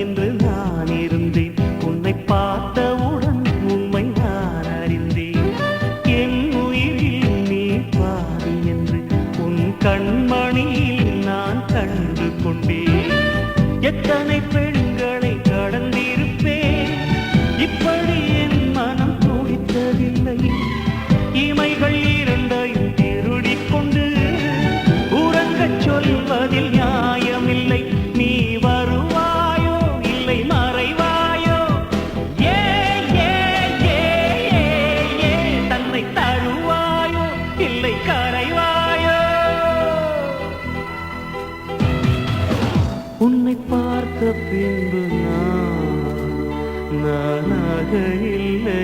என்று நான் இருந்தேன். உன்னை பார்த்தவுடன் உண்மை நான் அறிந்தேன். என் உயிரில் நீ பாதி என்று உன் கண்மணியில் நான் கண்டு கொண்டேன். எத்தனை பெண்களை கடந்திருப்பேன், இப்படி என் மனம் துடித்ததில்லை. இமைகள் இரண்டையும் திருடிக் கொண்டு உறங்கச் சொல்வதில் நியாயமில்லை. நீ வருவாயோ இல்லை மறைவாயோ? ஏ ஏ ஏ ஏ தன்னை தருவாயோ இல்லை கரைவாயோ? உன்னை பார்த்த பின்பு நானாக இல்லை.